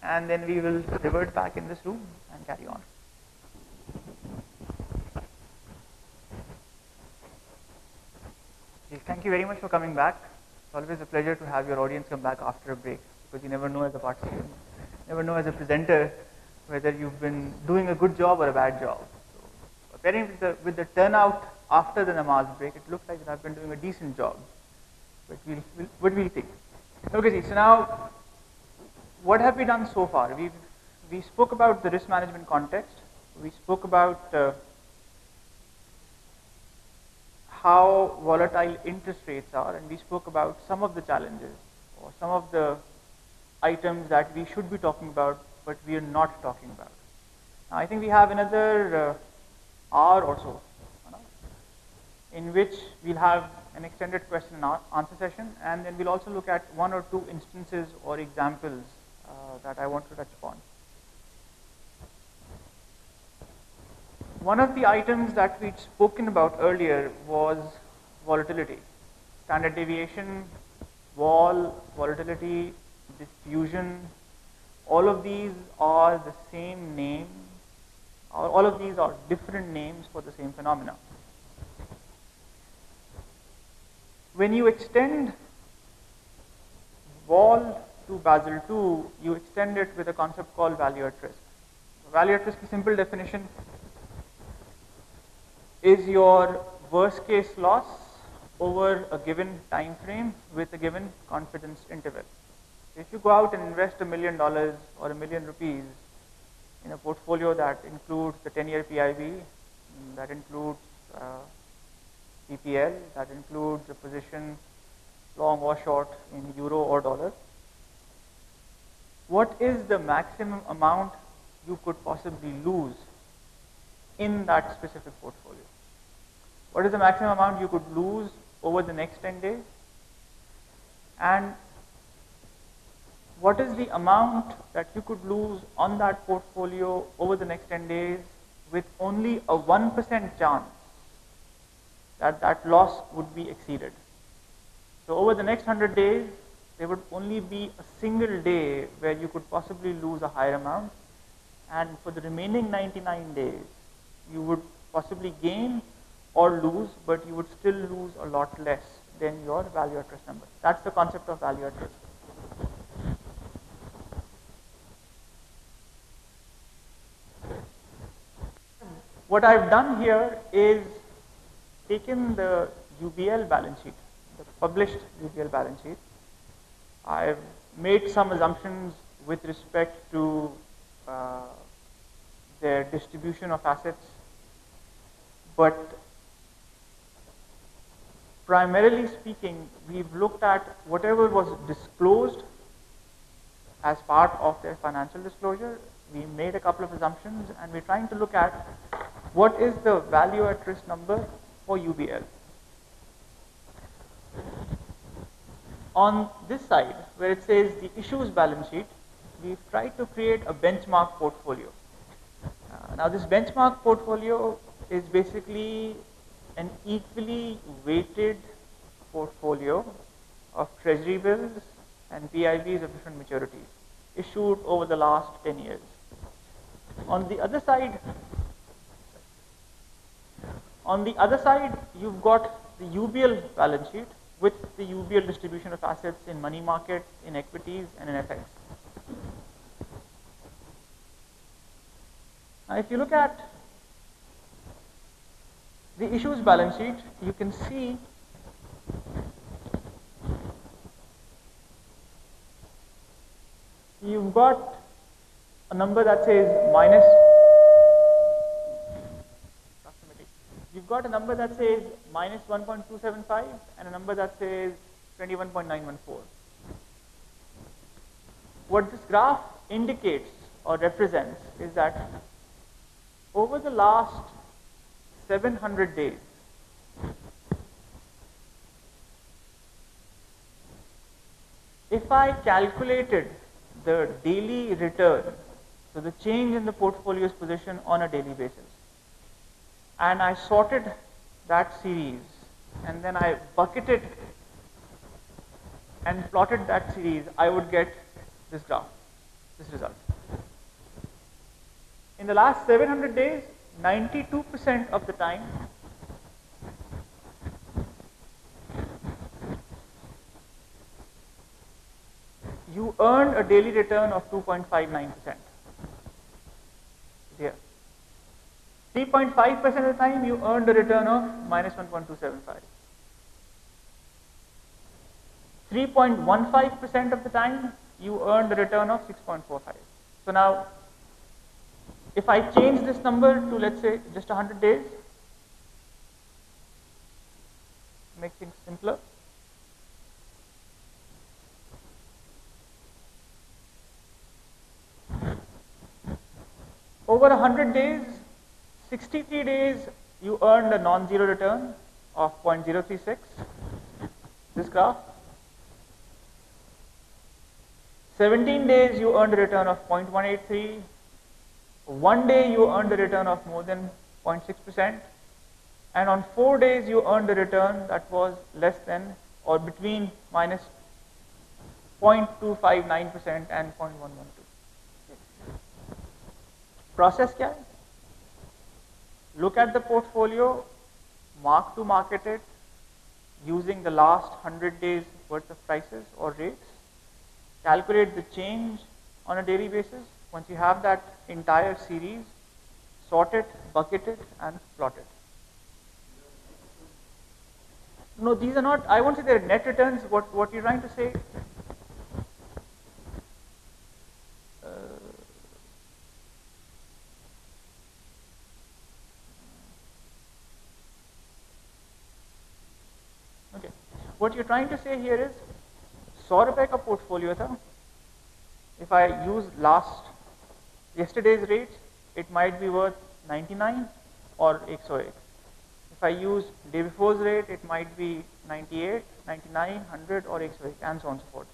and then we will revert back in this room and carry on. Okay, thank you very much for coming back. It's always a pleasure to have your audience come back after a break, because you never know as a participant, never know as a presenter whether you've been doing a good job or a bad job. So apparently with the turnout after the namaz break, it looks like that I've been doing a decent job, but we'll see. Okay, so now what have we done so far? We spoke about the risk management context. We spoke about how volatile interest rates are, and we spoke about some of the challenges or some of the items that we should be talking about, but we are not talking about. Now, I think we have another hour or so, in which we'll have an extended question and answer session, and then we'll also look at one or two instances or examples that I want to touch upon. One of the items that we'd spoken about earlier was volatility. Standard deviation, vol, volatility, diffusion, all of these are the same name, or all of these are different names for the same phenomena. When you extend vol to Basel II, you extend it with a concept called value at risk. Value at risk, a simple definition, is your worst case loss over a given time frame with a given confidence interval. If you go out and invest $1 million or $1 million rupees in a portfolio that includes the 10-year PIB, that includes PPL, that includes a position long or short in euro or dollar, what is the maximum amount you could possibly lose in that specific portfolio? What is the maximum amount you could lose over the next 10 days? And what is the amount that you could lose on that portfolio over the next 10 days with only a 1% chance that that loss would be exceeded? So over the next 100 days, there would only be a single day where you could possibly lose a higher amount, and for the remaining 99 days, you would possibly gain or lose, but you would still lose a lot less than your value at risk number. That's the concept of value at risk. What I've done here is taken the UBL balance sheet, the published UBL balance sheet. I've made some assumptions with respect to their distribution of assets, but primarily speaking, we've looked at whatever was disclosed as part of their financial disclosure. We made a couple of assumptions, and we're trying to look at what is the value at risk number for UBL. On this side, where it says the issues balance sheet, we've tried to create a benchmark portfolio. Now this benchmark portfolio is basically an equally weighted portfolio of treasury bills and PIBs of different maturities issued over the last 10 years. On the other side, you've got the UBL balance sheet with the UBL distribution of assets in money market, in equities, and in FX. Now, if you look at the issues balance sheet, you can see you've got a number that says minus. You've got a number that says minus 1.275 and a number that says 21.914. What this graph indicates or represents is that over the last 700 days, if I calculated the daily return, so the change in the portfolio's position on a daily basis, and I sorted that series, and then I bucketed and plotted that series, I would get this graph. this result. In the last 700 days, 92% of the time, you earned a daily return of 2.59%. Here. 3.5% of the time, you earned a return of minus 1.275. 3.15% of the time, you earned a return of 6.45. So now, if I change this number to, let's say, just 100 days, make things simpler. Over 100 days, 63 days, you earned a non-zero return of 0.036, this graph. 17 days, you earned a return of 0.183. 1 day, you earned a return of more than 0.6%. And on 4 days, you earned a return that was less than or between minus 0.259% and 0.112. Process kya hai? Look at the portfolio, mark to market it using the last 100 days worth of prices or rates, calculate the change on a daily basis. Once you have that entire series, sort it, bucket it, and plot it. No, these are not, I won't say they're net returns. What you're trying to say, okay. What you're trying to say here is, 100 रुपए का portfolio था. If I use yesterday's rates, it might be worth 99 or 101. If I use day before's rate, it might be 98, 99, 100 or 101, and so on and so forth.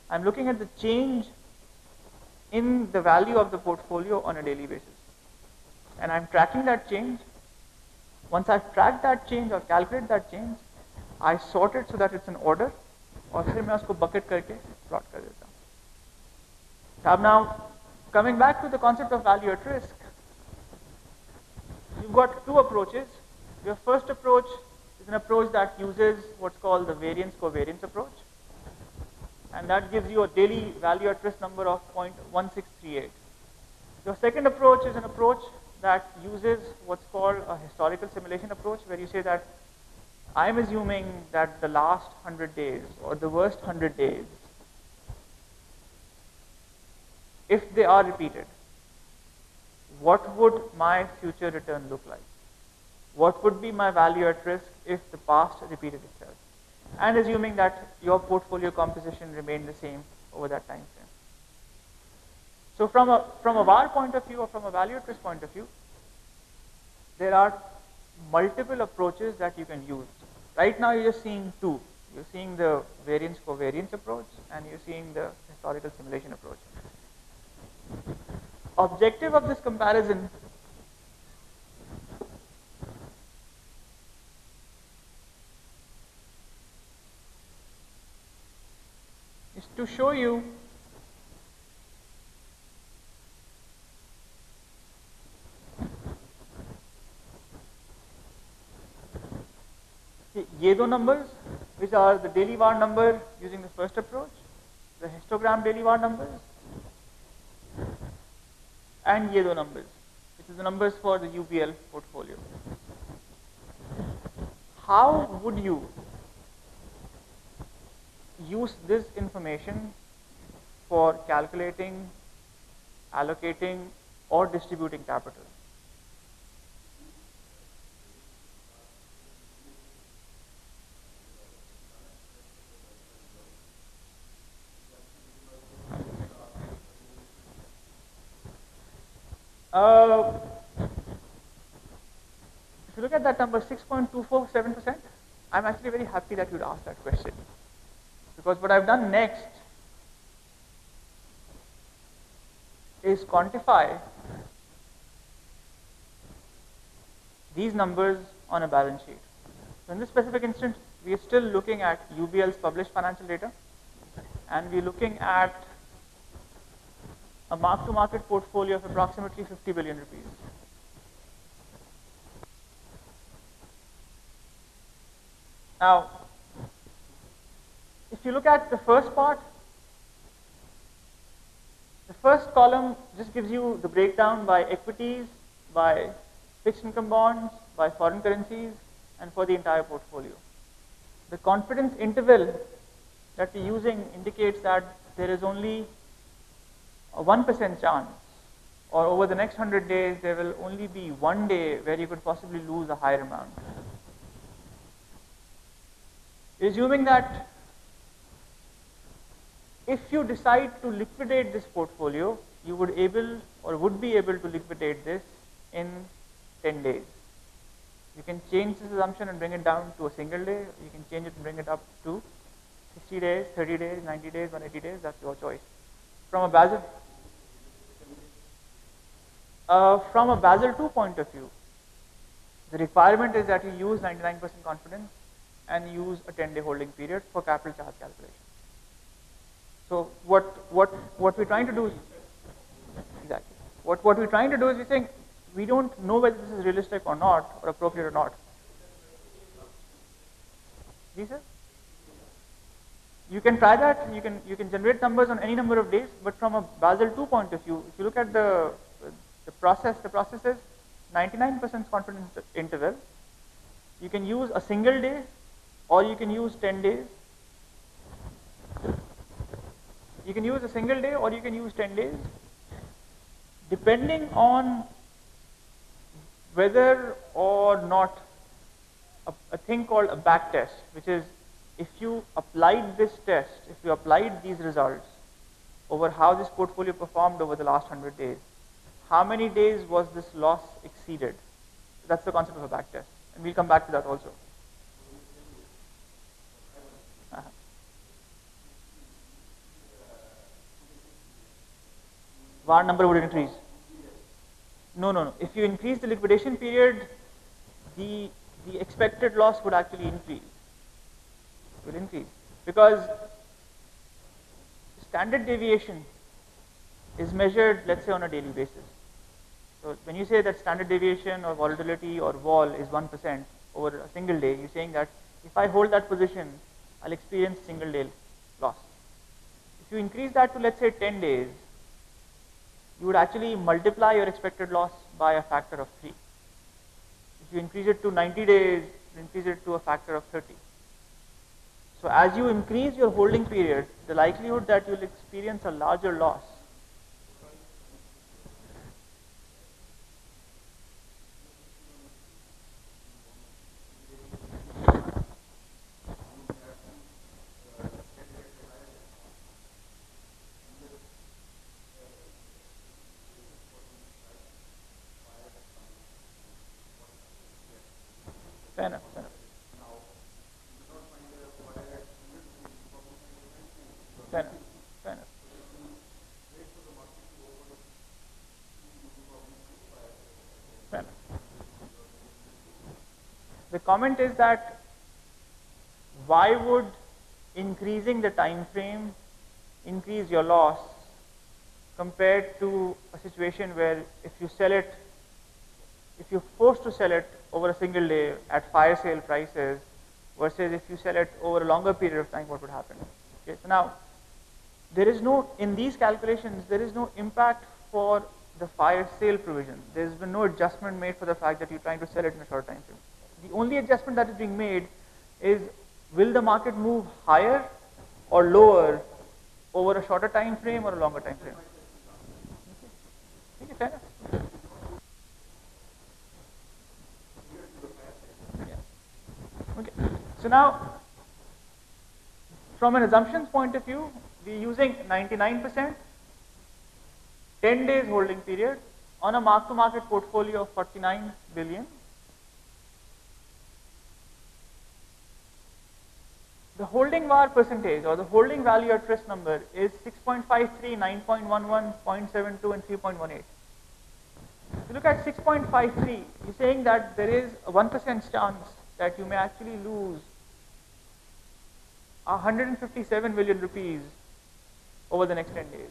I'm looking at the change in the value of the portfolio on a daily basis. And I'm tracking that change. Once I've tracked that change or calculate that change, I sort it so that it's in order, और फिर मैं उसको bucket करके plot कर देता हूँ. Now, coming back to the concept of value at risk, you've got two approaches. Your first approach is an approach that uses what's called the variance covariance approach, and that gives you a daily value at risk number of 0.1638. Your second approach is an approach that uses what's called a historical simulation approach, where you say that I'm assuming that the last 100 days or the worst 100 days, if they are repeated, what would my future return look like? What would be my value at risk if the past repeated itself? And assuming that your portfolio composition remained the same over that time frame. So from a VAR point of view or from a value at risk point of view, there are multiple approaches that you can use. Right now you're just seeing two. You're seeing the variance covariance approach and you're seeing the historical simulation approach. Objective of this comparison is to show you ये दो numbers, which are the daily VAR number using the first approach, the histogram daily VAR numbers, and ये दो numbers, which is the numbers for the UBL portfolio. How would you use this information for calculating, allocating, or distributing capital? If you look at that number, 6.247%, I'm actually very happy that you'd asked that question. Because what I've done next is quantify these numbers on a balance sheet. So in this specific instance, we are still looking at UBL's published financial data, and we're looking at a mark-to-market portfolio of approximately 50 billion rupees. Now, if you look at the first part, the first column just gives you the breakdown by equities, by fixed income bonds, by foreign currencies, and for the entire portfolio. The confidence interval that we're using indicates that there is only a 1% chance, or over the next 100 days, there will only be one day where you could possibly lose a higher amount. Assuming that if you decide to liquidate this portfolio, you would be able to liquidate this in 10 days. You can change this assumption and bring it down to a single day. You can change it and bring it up to 60 days, 30 days, 90 days, 180 days. That's your choice. From a Basel II point of view, the requirement is that you use 99% confidence and use a 10-day holding period for capital charge calculation. So what we're trying to do is exactly what we're trying to do is we think we don't know whether this is realistic or not, or appropriate or not. Ji sir? You can try that. You can generate numbers on any number of days, but from a Basel II point of view, if you look at the process is 99% confidence interval. You can use a single day, or you can use 10 days. You can use a single day, or you can use 10 days, depending on whether or not a thing called a back test, which is if you applied this test, if you applied these results over how this portfolio performed over the last 100 days, how many days was this loss exceeded? That's the concept of a back test, and we'll come back to that also. VAR number would increase. No. If you increase the liquidation period, the expected loss would actually increase. Will increase because standard deviation is measured, let's say, on a daily basis. So when you say that standard deviation or volatility or vol is 1% over a single day, you're saying that if I hold that position, I'll experience single day loss. If you increase that to, let's say, 10 days, you would actually multiply your expected loss by a factor of 3. If you increase it to 90 days, you increase it to a factor of 30. So as you increase your holding period, the likelihood that you'll experience a larger loss Fair enough. The comment is that why would increasing the time frame increase your loss compared to a situation where if you're forced to sell it over a single day at fire sale prices versus if you sell it over a longer period of time, what would happen? Okay, so now in these calculations, there is no impact for the fire sale provision. There's been no adjustment made for the fact that you're trying to sell it in a short time frame. The only adjustment that is being made is, will the market move higher or lower over a shorter time frame or a longer time frame? Okay, fair enough. Okay. So now, from an assumptions point of view, we're using 99%, 10 days holding period on a mark-to-market portfolio of 49 billion. The holding VAR percentage, or the holding value at risk number, is 6.53, 9.11, 0.72, and 3.18. If you look at 6.53, you're saying that there is a 1% chance that you may actually lose 157 million rupees over the next 10 days.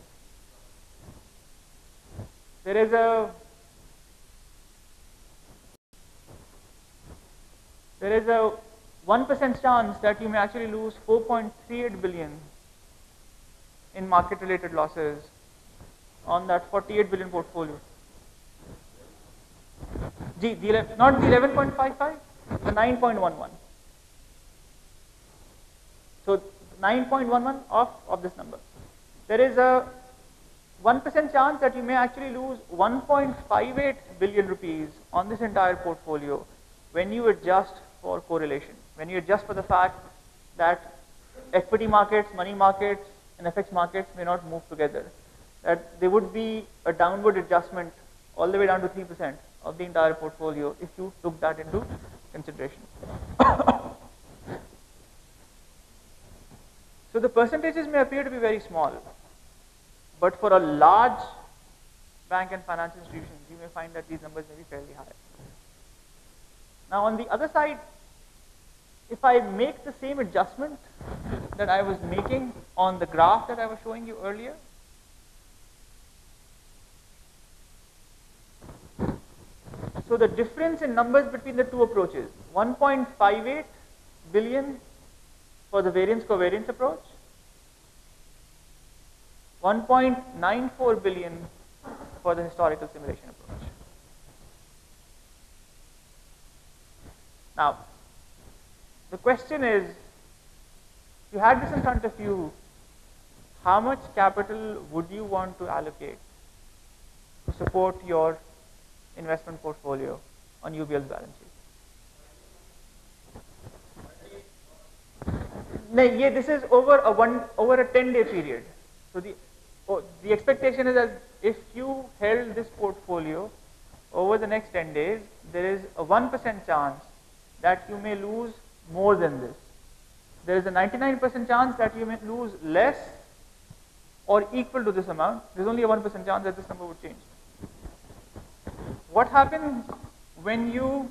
there is a 1% chance that you may actually lose 4.38 billion in market related losses on that 48 billion portfolio. Not the 11.55, the 9.11. So 9.11 of this number. There is a 1% chance that you may actually lose 1.58 billion rupees on this entire portfolio when you adjust for correlation, when you adjust for the fact that equity markets, money markets, and FX markets may not move together, that there would be a downward adjustment all the way down to 3% of the entire portfolio if you took that into consideration. So the percentages may appear to be very small, but for a large bank and financial institutions, you may find that these numbers may be fairly high. Now on the other side, if I make the same adjustment that I was making on the graph that I was showing you earlier, so the difference in numbers between the two approaches, 1.58 billion for the variance covariance approach, 1.94 billion for the historical simulation approach. Now, the question is, if you had this in front of you, how much capital would you want to allocate to support your investment portfolio on UBL's balance sheet? No, yeah, this is over a 10-day period. So the expectation is that if you held this portfolio over the next 10 days, there is a 1% chance that you may lose more than this. There is a 99% chance that you may lose less or equal to this amount. There is only a 1% chance that this number would change. What happens when you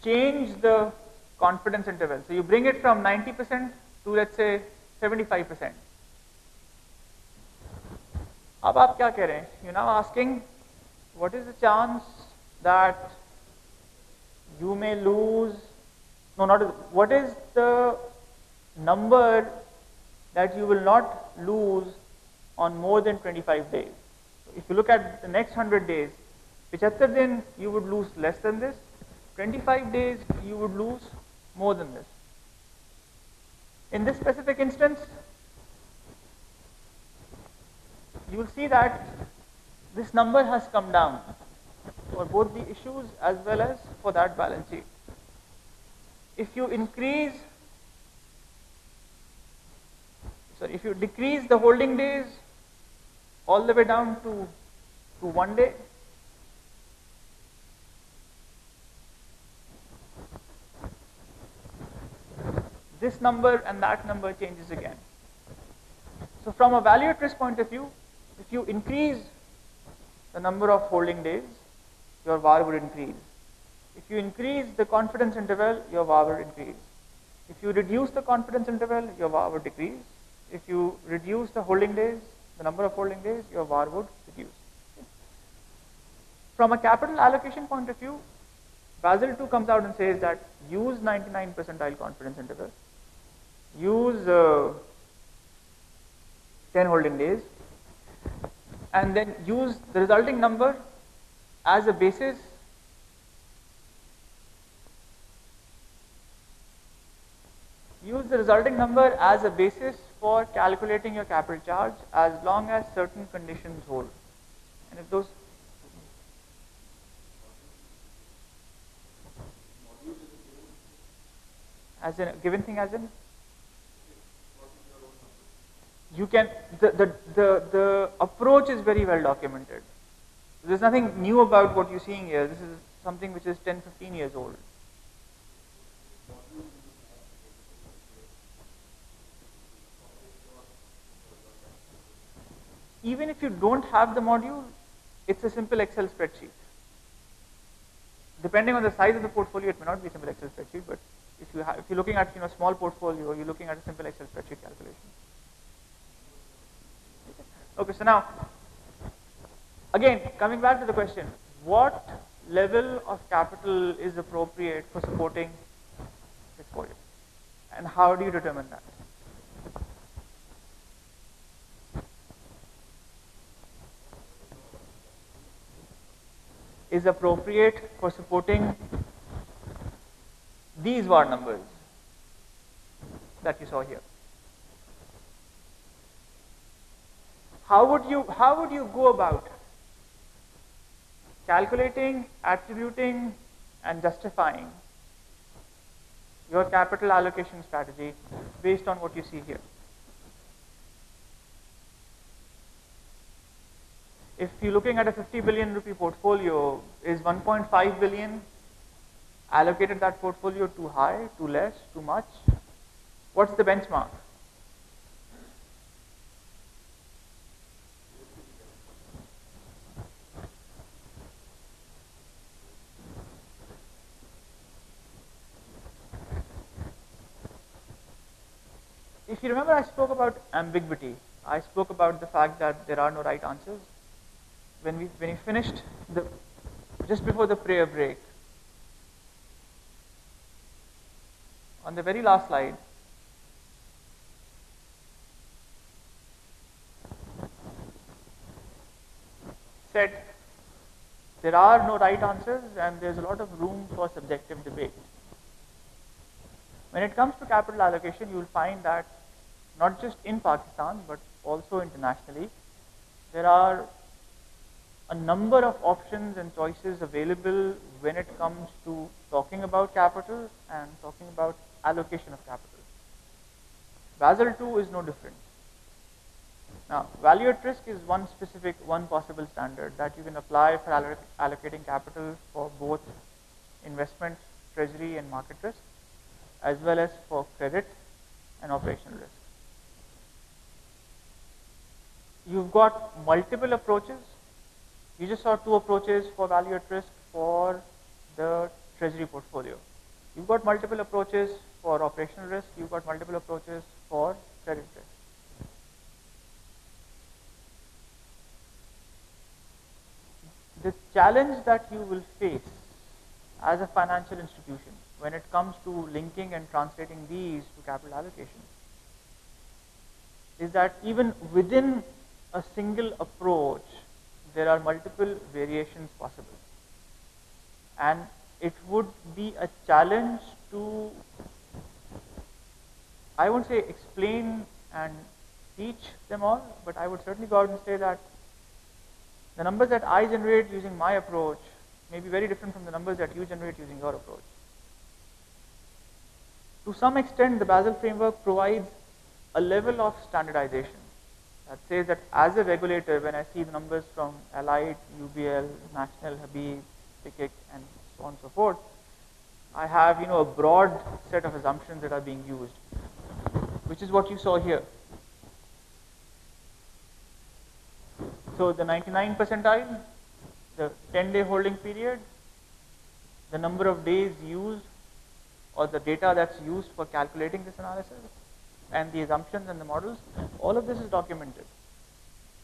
change the confidence interval? So you bring it from 90% to, let's say, 75%. अब आप क्या कह रहे हैं? You're now asking, what is the chance that you may lose? No, not what is the number that you will not lose on more than 25 days? So if you look at the next 100 days, 75 दिन you would lose less than this. 25 days you would lose more than this. In this specific instance, you will see that this number has come down for both the issues as well as for that balance sheet. If you decrease the holding days all the way down to 1 day, this number and that number changes again. So from a value at risk point of view, if you increase the number of holding days, your VAR would increase. If you increase the confidence interval, your VAR would increase. If you reduce the confidence interval, your VAR would decrease. If you reduce the holding days, the number of holding days, your VAR would reduce. From a capital allocation point of view, Basel II comes out and says that use 99 percentile confidence interval, use 10 holding days, and then use the resulting number as a basis for calculating your capital charge as long as certain conditions hold. And if those as in given thing as in you can the approach is very well documented. There's nothing new about what you're seeing here. This is something which is 10-15 years old. Even if you don't have the module, it's a simple Excel spreadsheet. Depending on the size of the portfolio, it may not be a simple Excel spreadsheet, but If you're looking at a small portfolio, you're looking at a simple Excel spreadsheet calculation. Okay, so now again coming back to the question, what level of capital is appropriate for supporting portfolio, and how do you determine that? Is appropriate for supporting these VAR numbers that you saw here. How would you go about calculating, attributing, and justifying your capital allocation strategy based on what you see here? If you're looking at a 50 billion rupee portfolio, is 1.5 billion allocated that portfolio too high, too less, too much? What's the benchmark? If you remember, I spoke about ambiguity. I spoke about the fact that there are no right answers. When we finished just before the prayer break, on the very last slide, said there are no right answers and there's a lot of room for subjective debate. When it comes to capital allocation, you will find that not just in Pakistan but also internationally, there are a number of options and choices available when it comes to talking about capital and talking about allocation of capital. Basel II is no different. Now, value at risk is one possible standard that you can apply for allocating capital for both investment, treasury, and market risk, as well as for credit and operational risk. You've got multiple approaches. You just saw two approaches for value at risk for the treasury portfolio. You've got multiple approaches for operational risk. You've got multiple approaches for credit risk. The challenge that you will face as a financial institution when it comes to linking and translating these to capital allocation is that even within a single approach, there are multiple variations possible. And it would be a challenge to, I won't say explain and teach them all, but I would certainly go out and say that the numbers that I generate using my approach may be very different from the numbers that you generate using your approach. To some extent, the Basel framework provides a level of standardization that says that as a regulator, when I see the numbers from Allied, UBL, National, Habib, PICIC, and so on and so forth, I have a broad set of assumptions that are being used, which is what you saw here. So the 99 percentile, the 10-day holding period, the number of days used, or the data that's used for calculating this analysis, and the assumptions and the models, all of this is documented.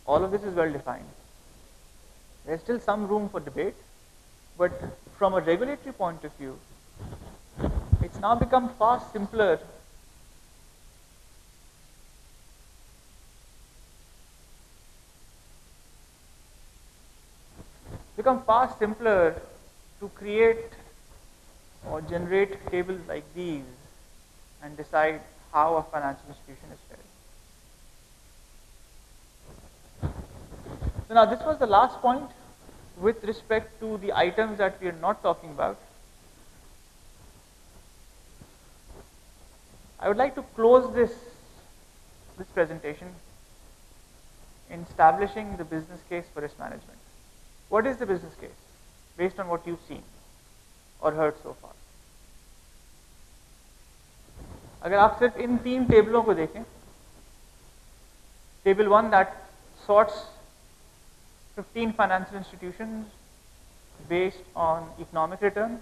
All of this is well defined. There's still some room for debate, but from a regulatory point of view, it's now become far simpler to create or generate tables like these and decide how a financial institution is fared. So now this was the last point with respect to the items that we are not talking about. I would like to close this presentation in establishing the business case for risk management. What is the business case based on what you've seen or heard so far? अगर आप सिर्फ इन तीन टेबलों को देखें, table 1 that sorts 15 financial institutions based on economic return,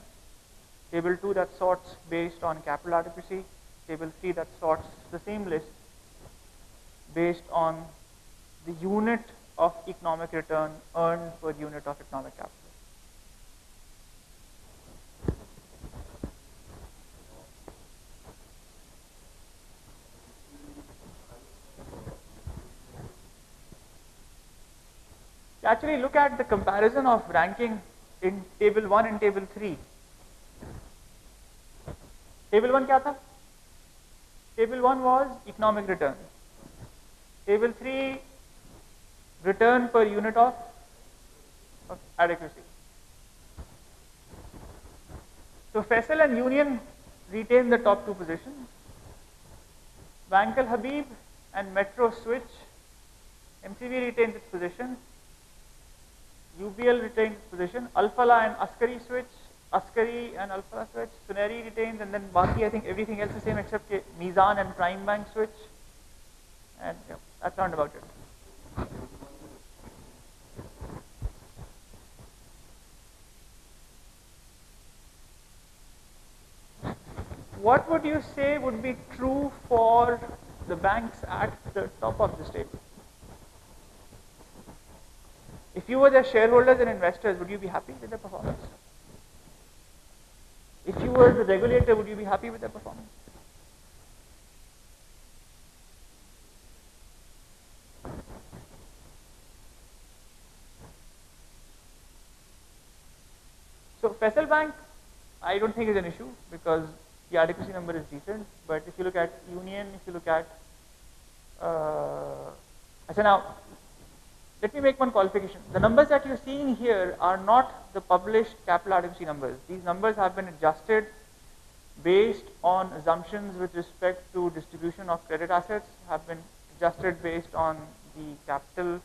Table 2 that sorts based on capital adequacy, table 3 that sorts the same list based on the unit of economic return earned per unit of economic capital. Actually, look at the comparison of ranking in table 1 and table 3. Table 1 क्या था? Table 1 was economic return. Table 3 return per unit of adequacy. So Faisal and Union retain the top 2 positions. Bank Habib and Metro Switch, MCV retains its position. UBL retains its position. Alfala and Askari switch. Askari and Alfala switch. Suneri retains, and then Baki, I think everything else is the same except Mizan and Prime Bank switch. And yeah, that's round about it. What would you say would be true for the banks at the top of this table? If you were their shareholders and investors, would you be happy with their performance? If you were the regulator, would you be happy with their performance? So Faisal Bank, I don't think is an issue because the adequacy number is decent. But if you look at Union, if you look at, so now, let me make one qualification. The numbers that you're seeing here are not the published capital adequacy numbers. These numbers have been adjusted based on assumptions with respect to distribution of credit assets, have been adjusted based on the capital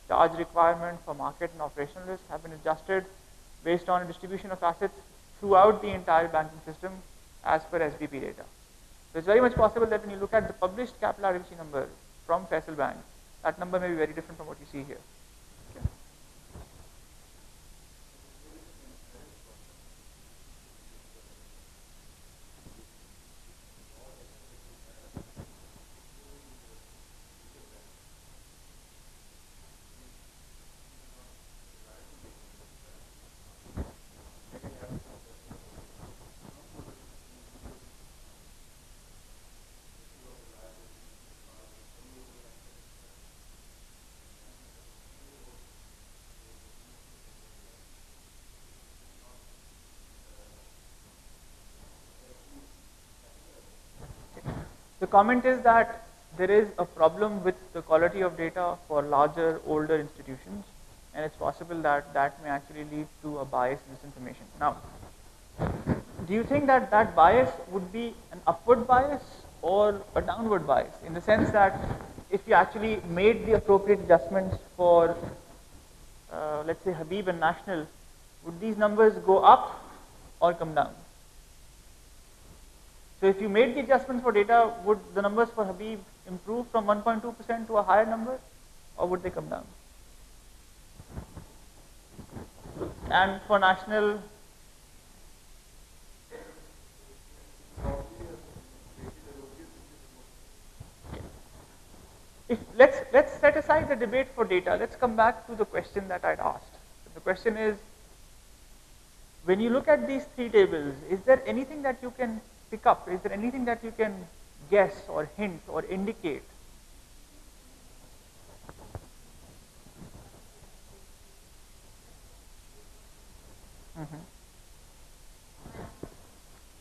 charge requirement for market and operational risk, have been adjusted based on a distribution of assets throughout the entire banking system as per SBP data. So it's very much possible that when you look at the published capital adequacy number from Faisal Bank, that number may be very different from what you see here. Okay. The comment is that there is a problem with the quality of data for larger, older institutions, and it's possible that that may actually lead to a bias in this information. Now, do you think that that bias would be an upward bias or a downward bias, in the sense that if you actually made the appropriate adjustments for, let's say, Habib and National, would these numbers go up or come down? So if you made the adjustments for data, would the numbers for Habib improve from 1.2% to a higher number, or would they come down? And for National, let's set aside the debate for data. Let's come back to the question that I'd asked. The question is, when you look at these 3 tables, is there anything that you can pick up? Is there anything that you can guess or hint or indicate?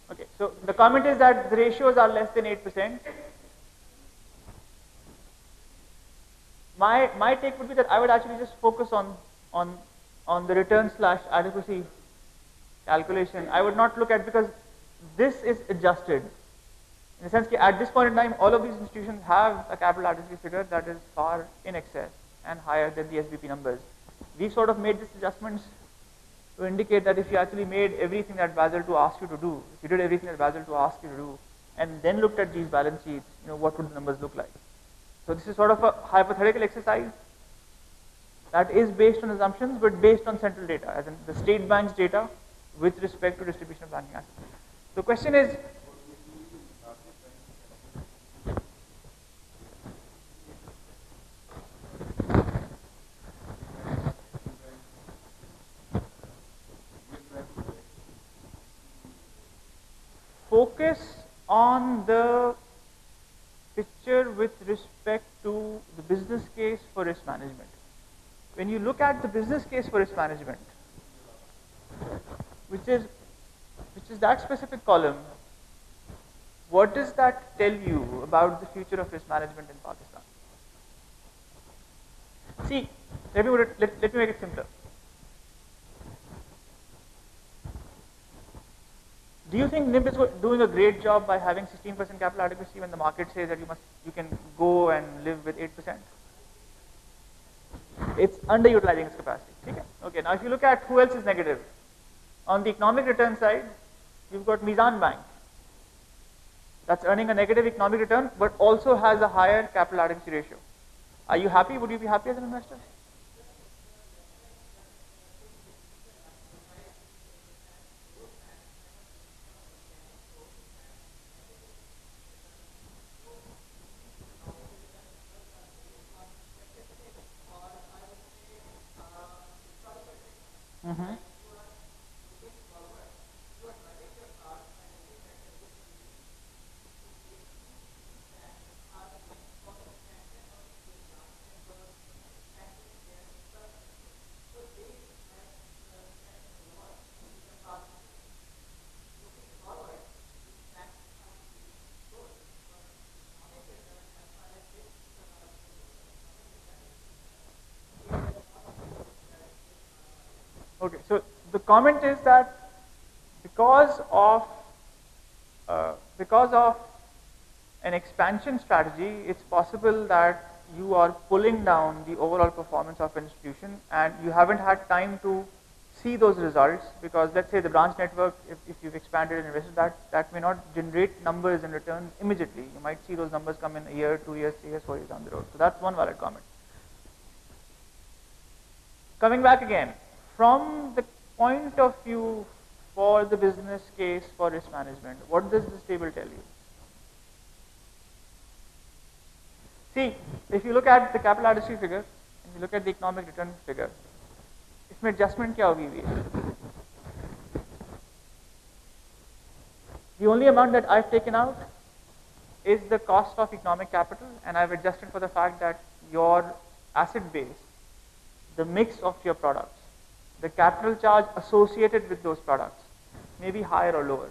Okay, so the comment is that the ratios are less than 8%. My take would be that I would actually just focus on the return / adequacy calculation. I would not look at, because this is adjusted in the sense that at this point in time, all of these institutions have a capital adequacy figure that is far in excess and higher than the SBP numbers. We've sort of made these adjustments to indicate that if you actually made everything that Basel II asked you to do, if you did everything that Basel II asked you to do, and then looked at these balance sheets, what would the numbers look like? So this is sort of a hypothetical exercise that is based on assumptions, but based on central data, as in the state bank's data with respect to distribution of banking assets. The question is, focus on the picture with respect to the business case for risk management. When you look at the business case for risk management, which is that specific column, what does that tell you about the future of risk management in Pakistan? See, let me make it simpler. Do you think NIM is doing a great job by having 16% capital adequacy when the market says that you can go and live with 8%? It's underutilizing its capacity. Okay, now if you look at who else is negative, on the economic return side, you've got Mizan Bank. That's earning a negative economic return, but also has a higher capital adequacy ratio. Are you happy? Would you be happy as an investor? Mm-hmm. Okay, so the comment is that because of an expansion strategy, it's possible that you are pulling down the overall performance of an institution, and you haven't had time to see those results because, let's say, the branch network, if you've expanded and invested, that may not generate numbers and returns immediately. You might see those numbers come in a year, 2 years, 3 years, 4 years down the road. So that's one valid comment. Coming back again, from the point of view for the business case for risk management, what does this table tell you? See, if you look at the capital adequacy figure, and you look at the economic return figure, इसमें adjustment क्या होगी हुई है? The only amount that I've taken out is the cost of economic capital, and I've adjusted for the fact that your asset base, the mix of your products, the capital charge associated with those products may be higher or lower.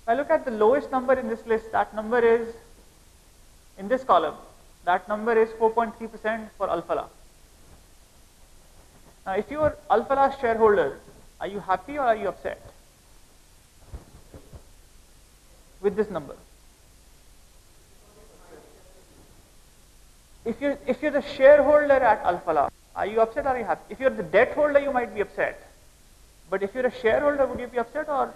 If I look at the lowest number in this list, that number is, in this column, that number is 4.3% for Al-Falah. Now, if you are Al-Falah's shareholder, are you happy or are you upset with this number? If you're the shareholder at Al-Falah, are you upset or are you happy? If you're the debt holder, you might be upset. But if you're a shareholder, would you be upset or?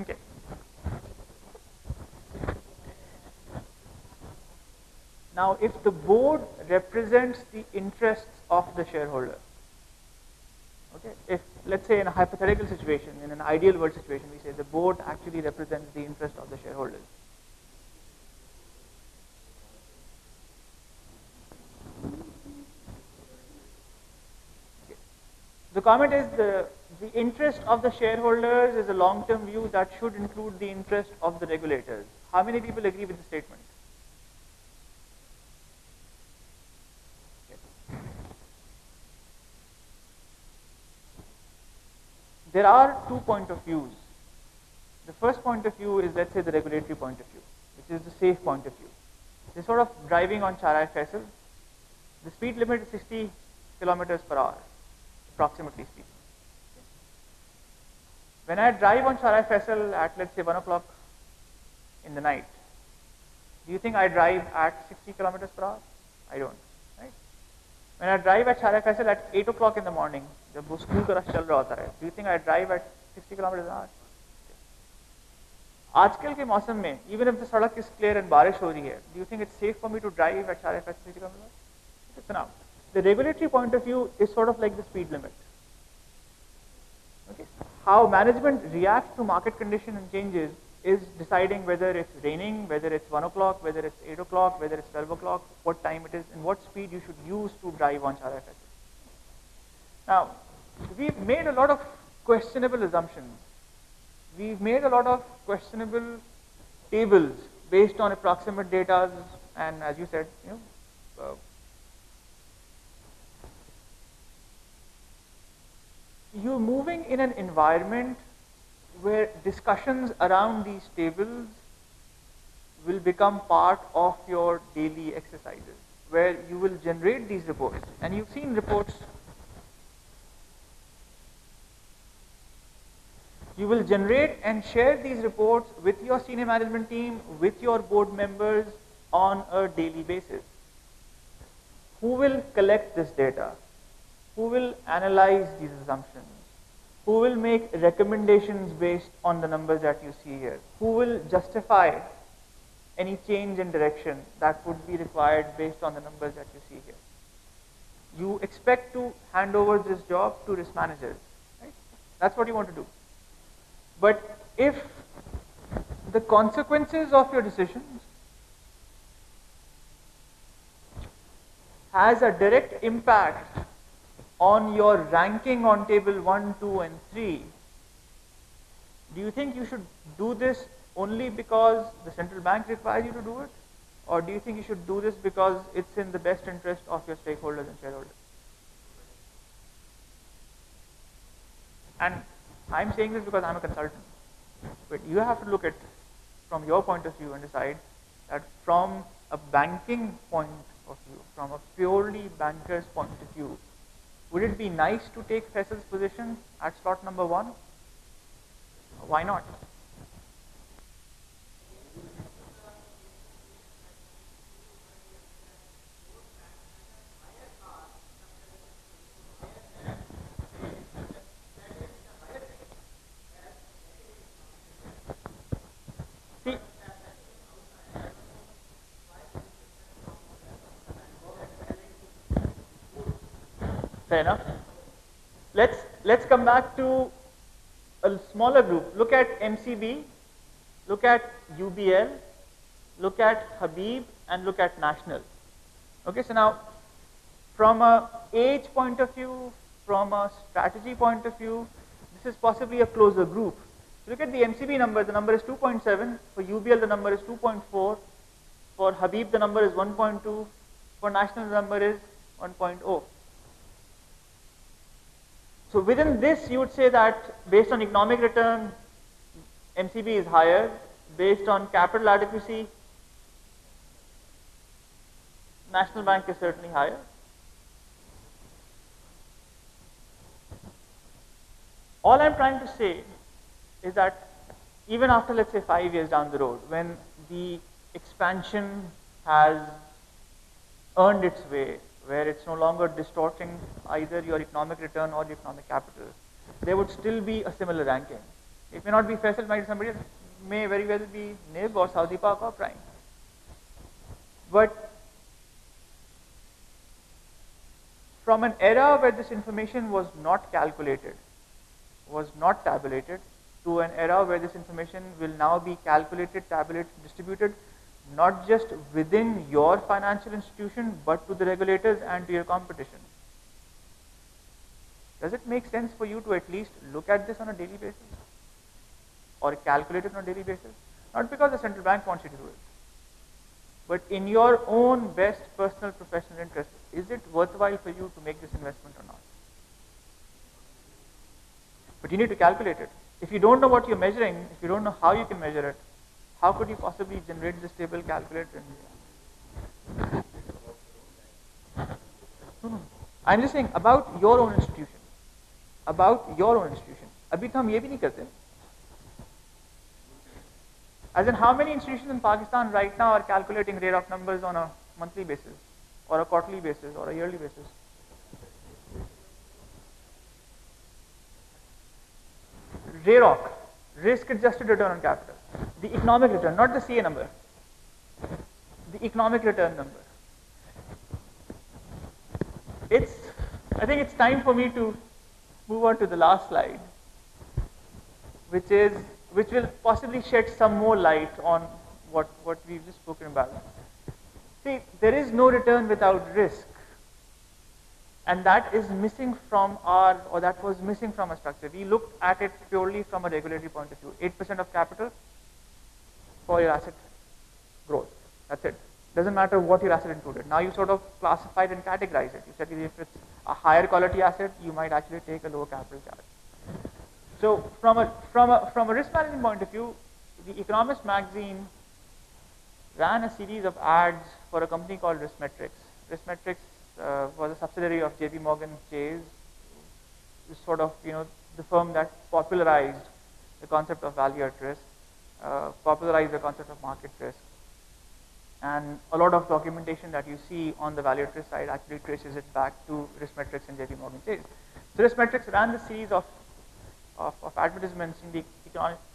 Okay. Now, if the board represents the interests of the shareholder, okay, if let's say in a hypothetical situation, in an ideal world situation, we say the board actually represents the interest of the shareholders. Okay. The comment is the interest of the shareholders is a long-term view that should include the interest of the regulators. How many people agree with the statement? Okay. There are 2 points of views. The first point of view is, let's say, the regulatory point of view, which is the safe point of view. They're sort of driving on Charai Faisal. The speed limit is 60 kilometers per hour, approximately speaking. When I drive on Sharai Faisal at, let's say, 1 o'clock in the night, do you think I drive at 60 kilometers per hour? I don't, right? When I drive at Sharai Faisal at 8 o'clock in the morning, जब वो school का rush चल रहा होता है, do you think I drive at 60 kilometers an hour? आजकल के मौसम में, even if the सड़क is clear and बारिश हो रही है, do you think it's safe for me to drive at Sharai Faisal 60 kilometers? So now, the regulatory point of view is sort of like the speed limit. Okay. How management reacts to market condition and changes is deciding whether it's raining, whether it's 1 o'clock, whether it's 8 o'clock, whether it's 12 o'clock, what time it is, and what speed you should use to drive on Sharai Faisal. Now, we've made a lot of questionable assumptions. We've made a lot of questionable tables based on approximate data, and as you said, you're moving in an environment where discussions around these tables will become part of your daily exercises, where you will generate these reports. And you've seen reports. You will generate and share these reports with your senior management team, with your board members on a daily basis. Who will collect this data? Who will analyze these assumptions? Who will make recommendations based on the numbers that you see here? Who will justify any change in direction that would be required based on the numbers that you see here? You expect to hand over this job to risk managers, right? That's what you want to do. But if the consequences of your decisions has a direct impact on your ranking on table 1, 2, and 3, do you think you should do this only because the central bank requires you to do it? Or do you think you should do this because it's in the best interest of your stakeholders and shareholders? And I'm saying this because I'm a consultant. But you have to look at from your point of view and decide that from a banking point of view, from a purely banker's point of view, would it be nice to take Faisal's position at slot number 1? Why not? See, fair enough. Let's come back to a smaller group. Look at MCB, look at UBL, look at Habib, and look at National. Okay, so now from a age point of view, from a strategy point of view, this is possibly a closer group. Look at the MCB number, the number is 2.7, for UBL the number is 2.4, for Habib the number is 1.2, for National the number is 1.0. So within this, you would say that based on economic return, MCB is higher. Based on capital adequacy, National Bank is certainly higher. All I'm trying to say is that even after, let's say, 5 years down the road, when the expansion has earned its way, where it's no longer distorting either your economic return or your economic capital, there would still be a similar ranking. It may not be Faisal, might be somebody else, may very well be NIB or Saudi Park or Prime. But from an era where this information was not calculated, was not tabulated, to an era where this information will now be calculated, tabulated, distributed, not just within your financial institution, but to the regulators and to your competition. Does it make sense for you to at least look at this on a daily basis? Or calculate it on a daily basis? Not because the central bank wants you to do it, but in your own best personal professional interest, is it worthwhile for you to make this investment or not? But you need to calculate it. If you don't know what you're measuring, if you don't know how you can measure it, how could you possibly generate this table, calculate it? No. I'm just saying about your own institution. About your own institution. अभी तो हम ये भी नहीं करते. As in, how many institutions in Pakistan right now are calculating RAROC numbers on a monthly basis, or a quarterly basis, or a yearly basis? RAROC, risk-adjusted return on capital, the economic return, not the CA number, the economic return number. I think it's time for me to move on to the last slide, which will possibly shed some more light on what we've just spoken about. See, there is no return without risk, and that is missing from that was missing from a structure. We looked at it purely from a regulatory point of view. 8% of capital for your asset growth. That's it. Doesn't matter what your asset included. Now you sort of classify it and categorize it. You said if it's a higher quality asset, you might actually take a lower capital charge. So from a risk management point of view, The Economist magazine ran a series of ads for a company called Riskmetrics. Riskmetrics was a subsidiary of JP Morgan Chase, sort of the firm that popularized the concept of value at risk, popularized the concept of market risk. And a lot of documentation that you see on the value at risk side actually traces it back to Riskmetrics and JP Morgan Chase. So Riskmetrics ran the series of advertisements in the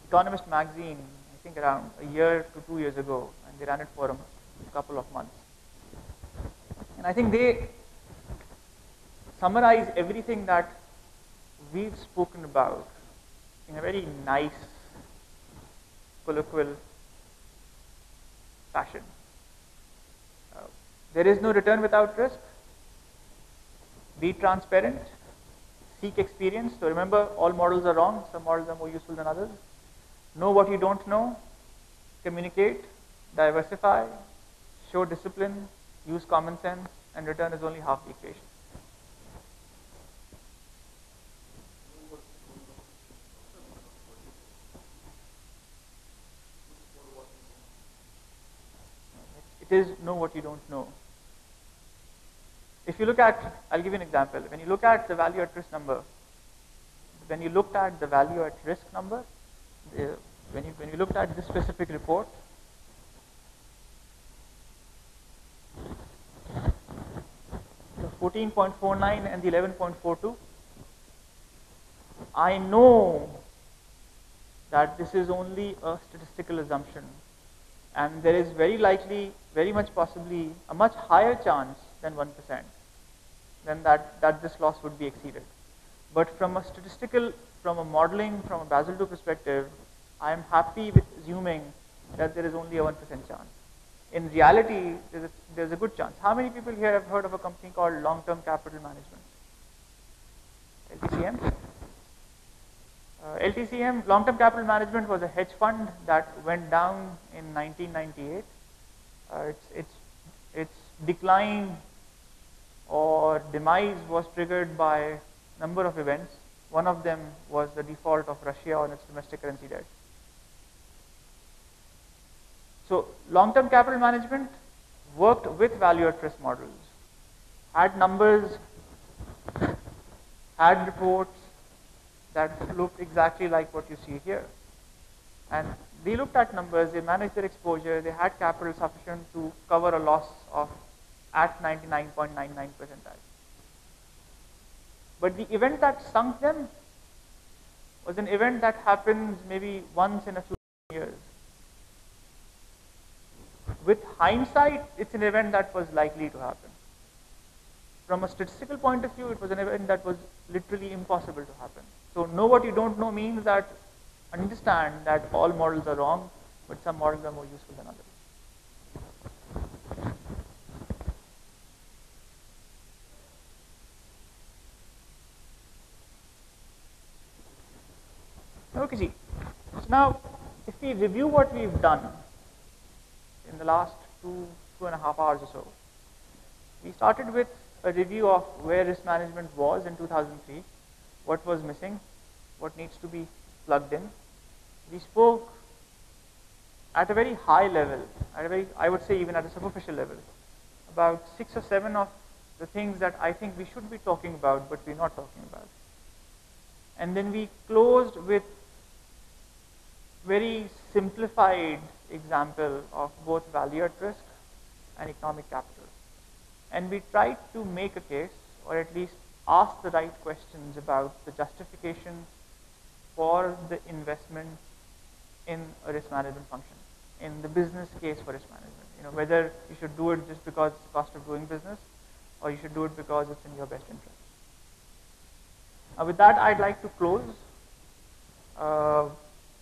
Economist magazine, I think around a year to 2 years ago, and they ran it for a couple of months. And I think they summarize everything that we've spoken about in a very nice, colloquial fashion. There is no return without risk. Be transparent. Seek experience. So remember, all models are wrong. Some models are more useful than others. Know what you don't know. Communicate. Diversify. Show discipline. Use common sense. And return is only half the equation. It is know what you don't know. If you look at, I'll give you an example. When you look at the value at risk number, when you looked at the value at risk number, when you looked at this specific report, the 14.49 and the 11.42, I know that this is only a statistical assumption, and there is very likely, very much possibly, a much higher chance than 1%, then that this loss would be exceeded. But from a statistical, from a modeling, from a Basel II perspective, I am happy with assuming that there is only a 1% chance. In reality, there's a good chance. How many people here have heard of a company called Long-Term Capital Management? LTCM? LTCM, Long-Term Capital Management, was a hedge fund that went down in 1998. Its decline or demise was triggered by a number of events. One of them was the default of Russia on its domestic currency debt. So long-term capital management worked with value at risk models, had numbers, had reports that looked exactly like what you see here. And they looked at numbers, they managed their exposure, they had capital sufficient to cover a loss of at 99.99%. But the event that sunk them was an event that happens maybe once in a few years. With hindsight, it's an event that was likely to happen. From a statistical point of view, it was an event that was literally impossible to happen. So know what you don't know means that understand that all models are wrong, but some models are more useful than others. Okay, see. So now, if we review what we've done in the last 2.5 hours or so, we started with a review of where risk management was in 2003, what was missing, what needs to be plugged in. We spoke at a very high level, I would say even at a superficial level, about 6 or 7 of the things that I think we should be talking about, but we're not talking about. And then we closed with very simplified example of both value at risk and economic capital. And we tried to make a case, or at least ask the right questions about the justification for the investment in a risk management function, in the business case for risk management. Whether you should do it just because it's the cost of doing business, or you should do it because it's in your best interest. With that, I'd like to close.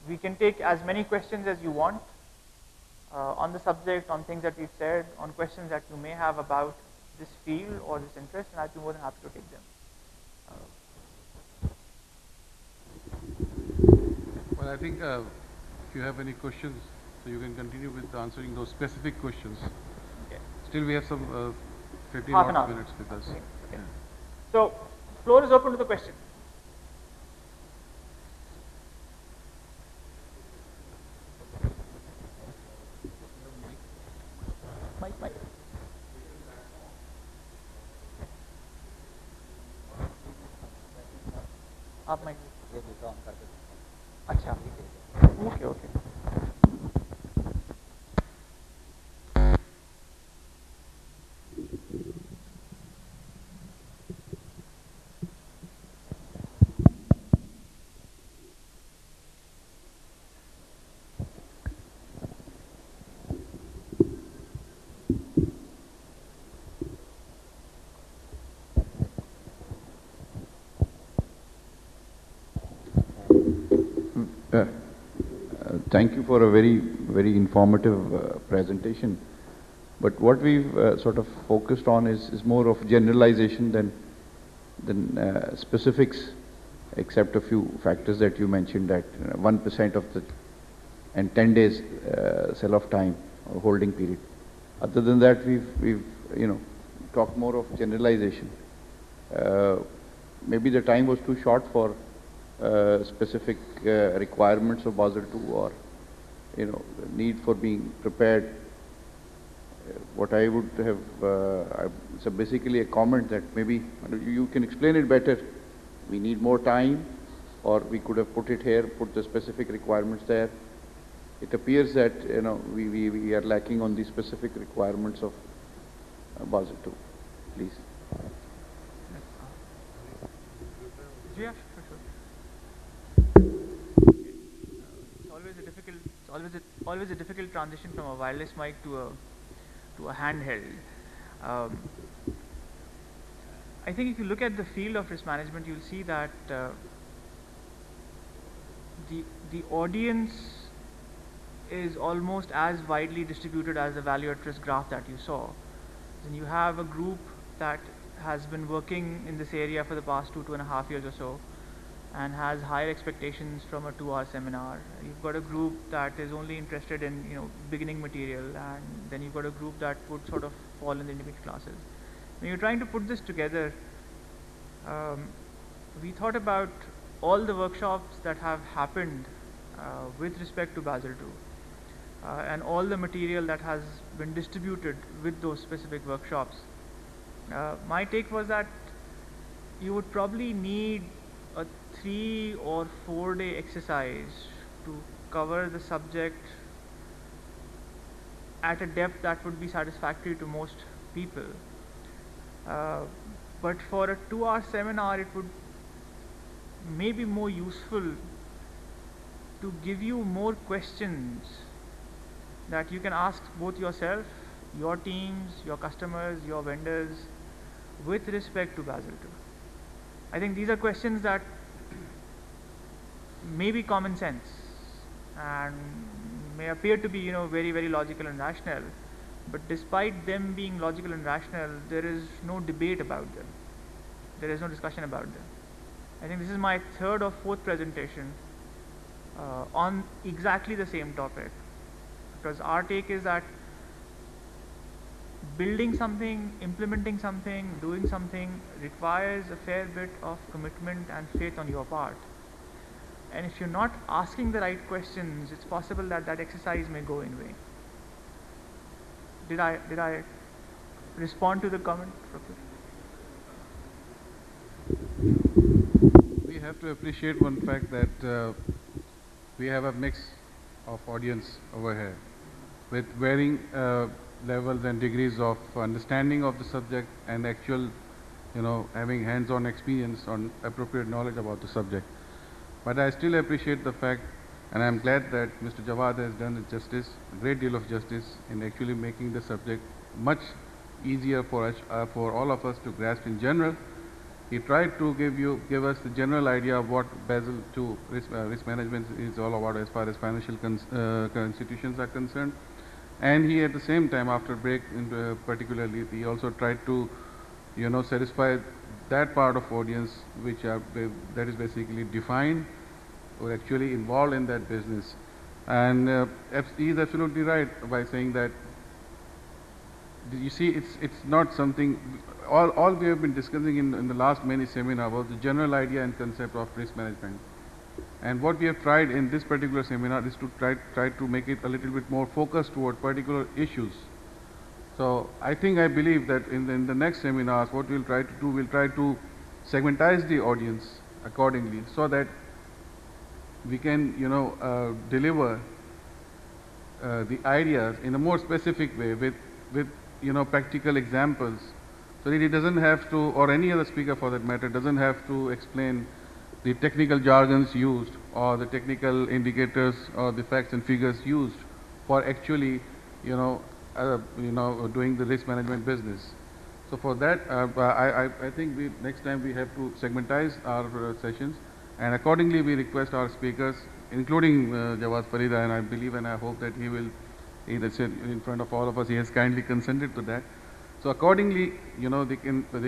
We can take as many questions as you want on the subject, on things that we've said, on questions that you may have about this field or this interest, and I'd be more than happy to take them. Well, I think if you have any questions, so you can continue with answering those specific questions. Okay. Still, we have some 15 Half an hour. minutes with us. Okay. Yeah. So, floor is open to the question. Mike. आप mic अच्छा okay Thank you for a very, very informative presentation. But what we've sort of focused on is more of generalization than specifics, except a few factors that you mentioned, that 1% of the and 10 days sell-off time or holding period. Other than that, we've talked more of generalization. Maybe the time was too short for specific requirements of Basel II, or the need for being prepared. What I would have, so basically a comment that maybe you can explain it better. We need more time, or we could have put it here, put the specific requirements there. It appears that we are lacking on the specific requirements of Basel II. Please. Yeah, for sure. It's always a difficult transition from a wireless mic to a handheld. I think if you look at the field of risk management, you'll see that the audience is almost as widely distributed as the value at risk graph that you saw. Then you have a group that has been working in this area for the past 2.5 years or so, and has higher expectations from a 2-hour seminar. You've got a group that is only interested in beginning material, and then you've got a group that would sort of fall in the intermediate classes. When you're trying to put this together, we thought about all the workshops that have happened with respect to Basel II, and all the material that has been distributed with those specific workshops. My take was that you would probably need a 3 or 4 day exercise to cover the subject at a depth that would be satisfactory to most people. But for a 2-hour seminar, it would maybe more useful to give you more questions that you can ask both yourself, your teams, your customers, your vendors, with respect to Basel II. I think these are questions that may be common sense and may appear to be very, very logical and rational, but despite them being logical and rational, there is no debate about them. There is no discussion about them. I think this is my 3rd or 4th presentation on exactly the same topic, because our take is that building something, implementing something, doing something requires a fair bit of commitment and faith on your part. And if you're not asking the right questions, it's possible that that exercise may go in vain. Did I respond to the comment? have to appreciate one fact that we have a mix of audience over here with varying levels and degrees of understanding of the subject and actual, having hands-on experience on appropriate knowledge about the subject. But I still appreciate the fact, and I'm glad that Mr. Jawad has done justice, a great deal of justice, in actually making the subject much easier for us, for all of us to grasp in general. He tried to give us the general idea of what Basel II risk management is all about as far as financial institutions are concerned. And he at the same time, after break particularly, he also tried to, satisfy that part of audience which are that is basically defined or actually involved in that business. And he is absolutely right by saying that, you see, it's not something, all we have been discussing in the last many seminars was the general idea and concept of risk management. And what we have tried in this particular seminar is to try to make it a little bit more focused toward particular issues. So I believe that in the next seminars, what we'll try to do, we'll try to segmentize the audience accordingly so that we can, deliver the ideas in a more specific way with practical examples, so that he doesn't have to, or any other speaker for that matter, doesn't have to explain the technical jargons used or the technical indicators or the facts and figures used for actually, doing the risk management business. So for that, I think next time we have to segmentize our sessions, and accordingly we request our speakers, including Jawad Farida, and I believe and I hope that he will, that's in front of all of us, he has kindly consented to that. So accordingly, they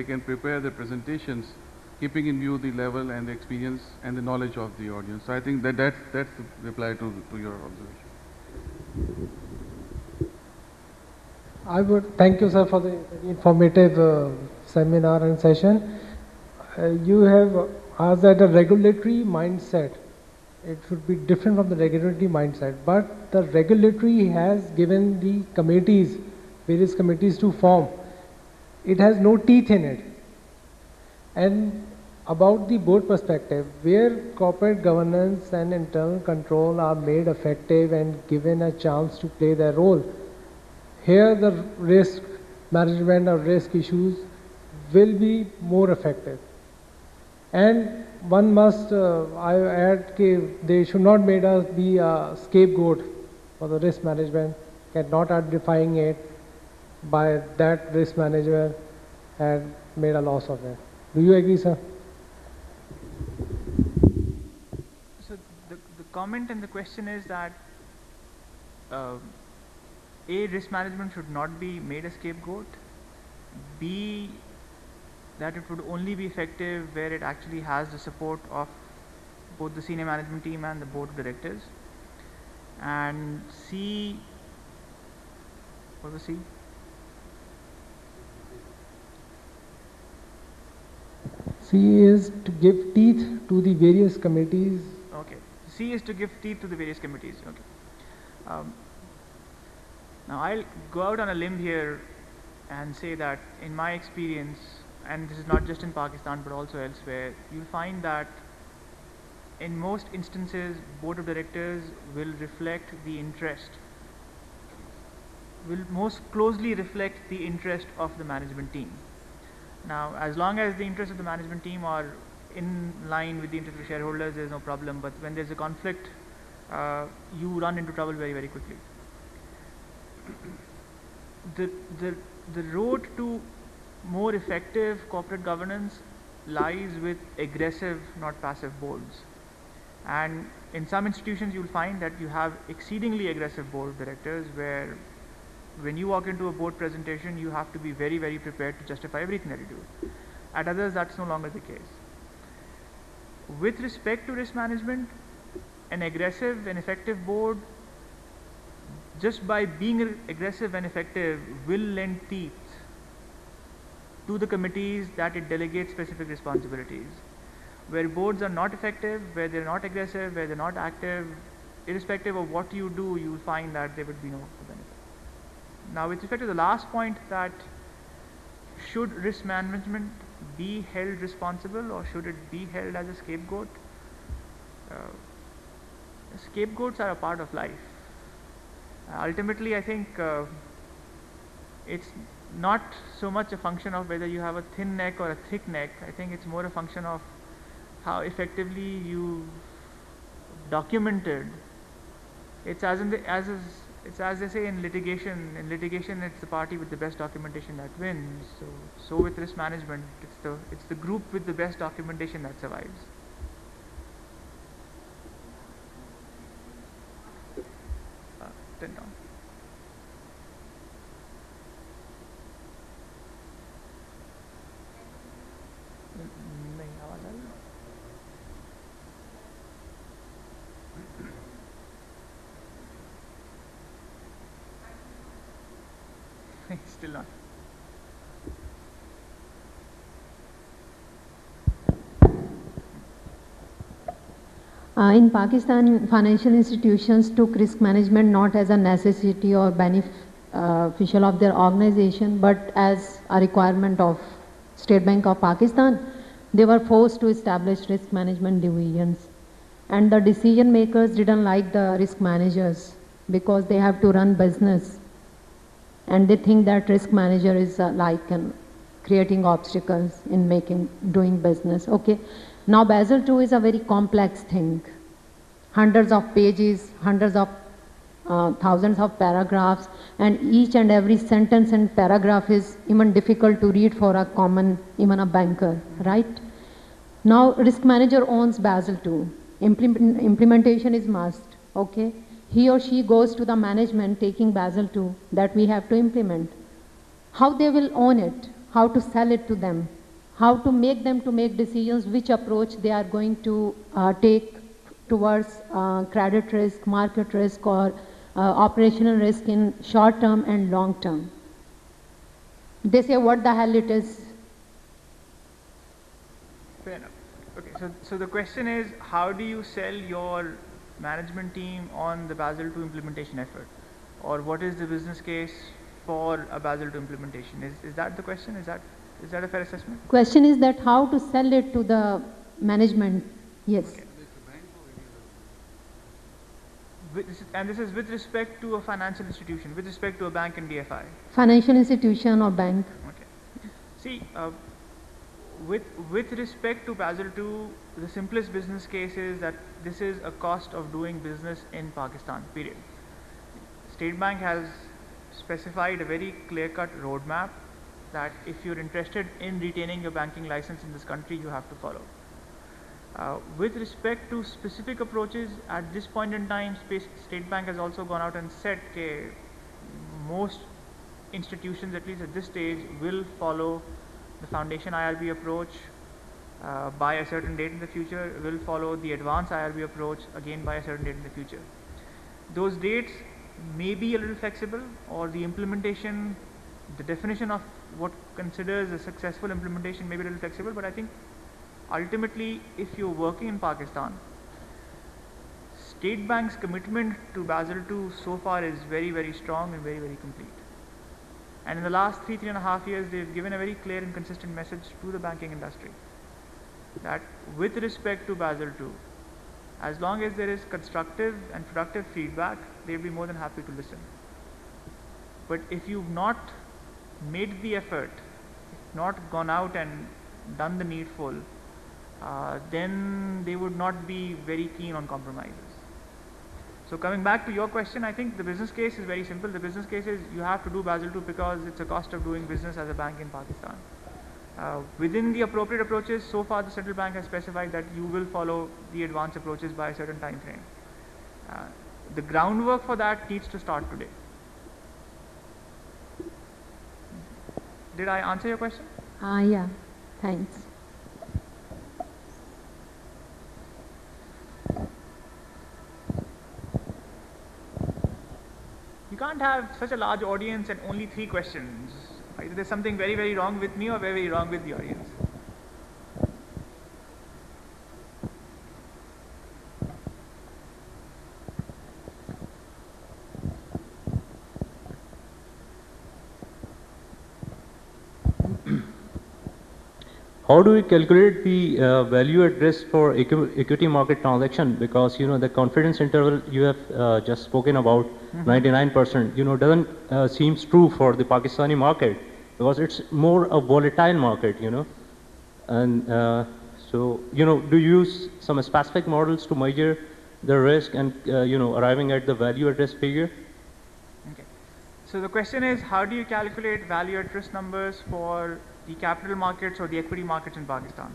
can prepare their presentations, keeping in view the level and the experience and the knowledge of the audience. So I think that's the reply to your observation. I would thank you, sir, for the informative seminar and session. You have asked that a regulatory mindset, it should be different from the regulatory mindset, but the regulatory has given the committees, various committees to form. It has no teeth in it. And about the board perspective, where corporate governance and internal control are made effective and given a chance to play their role, here the risk management or risk issues will be more effective. And one must, I add, they should not make us be a scapegoat for the risk management, cannot identifying it by that risk manager had made a loss of it. Do you agree, sir? So the comment and the question is that A, risk management should not be made a scapegoat. B, that it would only be effective where it actually has the support of both the senior management team and the board of directors. And C, what was C? C is to give teeth to the various committees. Okay. C is to give teeth to the various committees. Okay. Now I'll go out on a limb here and say that in my experience, and this is not just in Pakistan but also elsewhere, you'll find that in most instances board of directors will reflect the interest, will most closely reflect the interest of the management team. Now as long as the interests of the management team are in line with the interest of shareholders, there's no problem, but when there's a conflict, you run into trouble very, very quickly. The road to more effective corporate governance lies with aggressive, not passive boards. And in some institutions you'll find that you have exceedingly aggressive board of directors where when you walk into a board presentation you have to be very, very prepared to justify everything that you do. At others that's no longer the case. With respect to risk management, an aggressive and effective board, just by being aggressive and effective, will lend teeth to the committees that it delegates specific responsibilities. Where boards are not effective, where they're not aggressive, where they're not active, irrespective of what you do, you'll find that there would be no benefit. Now with respect to the last point, that should risk management be held responsible, or should it be held as a scapegoat? Scapegoats are a part of life. Ultimately, I think it's not so much a function of whether you have a thin neck or a thick neck. I think it's more a function of how effectively you documented. It's as they say in litigation. In litigation, it's the party with the best documentation that wins. So with risk management, it's the group with the best documentation that survives. Turn down. नहीं आवाज आ रही है? Still not. In Pakistan, financial institutions took risk management not as a necessity or beneficial of their organization, but as a requirement of State Bank of Pakistan. They were forced to establish risk management divisions. And the decision makers didn't like the risk managers because they have to run business. And they think that risk manager is creating obstacles in doing business. Okay. Now Basel II is a very complex thing. Hundreds of pages, hundreds of thousands of paragraphs, and each and every sentence and paragraph is even difficult to read for a even a banker, right? Now risk manager owns Basel II. Implementation is must, okay? He or she goes to the management taking Basel II that we have to implement. How they will own it, how to sell it to them, how to make them to make decisions, which approach they are going to take towards credit risk, market risk, or operational risk in short term and long term. They say what the hell it is. Fair enough. Okay, so the question is, how do you sell your management team on the Basel II implementation effort? Or what is the business case for a Basel II implementation? Is that the question? Is that a fair assessment? Question is that how to sell it to the management? Yes. Okay. And this is with respect to a financial institution, with respect to a bank and DFI. Financial institution or bank. Okay. See, with respect to Basel II, the simplest business case is that this is a cost of doing business in Pakistan, period. State Bank has specified a very clear-cut roadmap that if you're interested in retaining your banking license in this country, you have to follow. With respect to specific approaches, at this point in time, State Bank has also gone out and said that most institutions, at least at this stage, will follow the foundation IRB approach by a certain date in the future, will follow the advanced IRB approach again by a certain date in the future. Those dates may be a little flexible, or the implementation, the definition of what considers a successful implementation may be a little flexible, but I think ultimately, if you're working in Pakistan, State Bank's commitment to Basel II so far is very, very strong and very, very complete. And in the last 3.5 years, they've given a very clear and consistent message to the banking industry that with respect to Basel II, as long as there is constructive and productive feedback, they'll be more than happy to listen. But if you've not made the effort, not gone out and done the needful, then they would not be very keen on compromises. So coming back to your question, I think the business case is very simple. The business case is you have to do Basel II because it's a cost of doing business as a bank in Pakistan. Within the appropriate approaches, so far the central bank has specified that you will follow the advanced approaches by a certain time frame. The groundwork for that needs to start today. Did I answer your question? Yeah, thanks. You can't have such a large audience and only 3 questions. Either there's something very, very wrong with me or very, very wrong with the audience. how do we calculate the value at risk for equity market transaction? Because the confidence interval you have just spoken about, 99%, doesn't seems true for the Pakistani market, because it's more a volatile market, and so do you use some specific models to measure the risk and arriving at the value at risk figure? Okay. So the question is, how do you calculate value at risk numbers for the capital markets or the equity markets in Pakistan?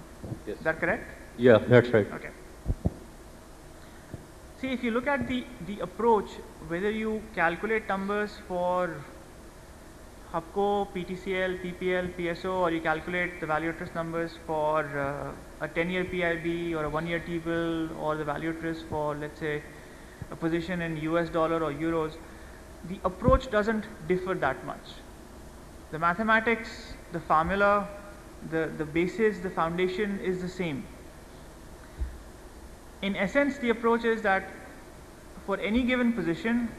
Yes. Is that correct? Yeah, that's right. Okay. See, if you look at the approach, whether you calculate numbers for HUBCO, PTCL, PPL, PSO, or you calculate the value at risk numbers for a 10-year PIB or a 1-year T-bill, or the value at risk for, let's say, a position in US dollar or euros, the approach doesn't differ that much. The mathematics, the formula, the basis, the foundation is the same. In essence, the approach is that for any given position,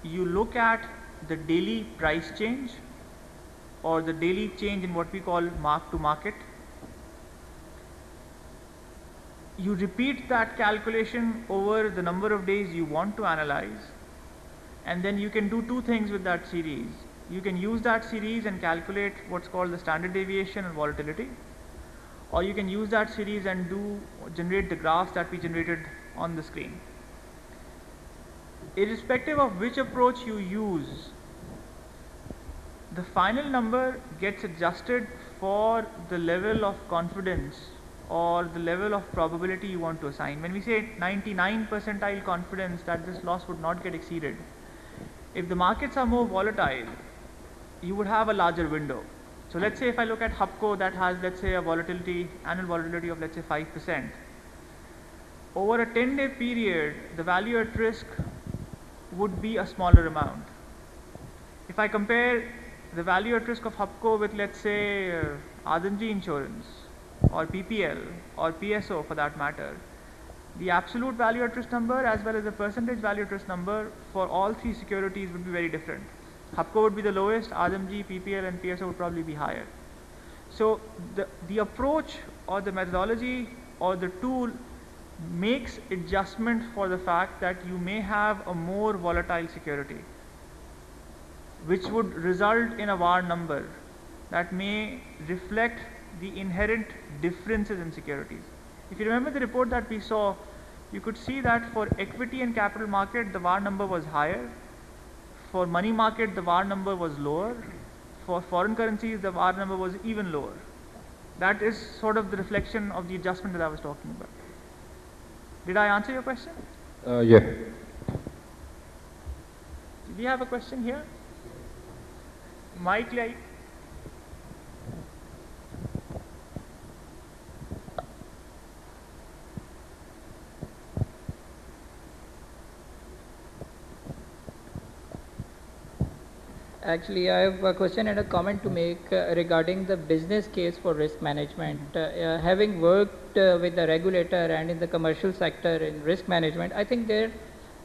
you look at the daily price change or the daily change in what we call mark to market. You repeat that calculation over the number of days you want to analyze, and then you can do two things with that series. You can use that series and calculate what's called the standard deviation and volatility, or you can use that series and generate the graphs that we generated on the screen. Irrespective of which approach you use, the final number gets adjusted for the level of confidence or the level of probability you want to assign. When we say 99 percentile confidence that this loss would not get exceeded, if the markets are more volatile, you would have a larger window. So let's say if I look at HUBCO that has, let's say, a annual volatility of, let's say, 5%. Over a 10-day period, the value at risk would be a smaller amount. If I compare the value at risk of HUBCO with, let's say, Adamji Insurance or PPL or PSO for that matter, the absolute value at risk number as well as the percentage value at risk number for all three securities would be very different. HUBCO would be the lowest, Adamji, PPL and PSO would probably be higher. So the approach or the methodology or the tool makes adjustment for the fact that you may have a more volatile security, which would result in a VAR number that may reflect the inherent differences in securities. If you remember the report that we saw, you could see that for equity and capital market, the VAR number was higher. For money market, the VAR number was lower. For foreign currencies, the VAR number was even lower. That is sort of the reflection of the adjustment that I was talking about. Did I answer your question? Yeah. Do we have a question here? Mike Light. Actually, I have a question and a comment to make regarding the business case for risk management. Having worked with the regulator and in the commercial sector in risk management, I think there are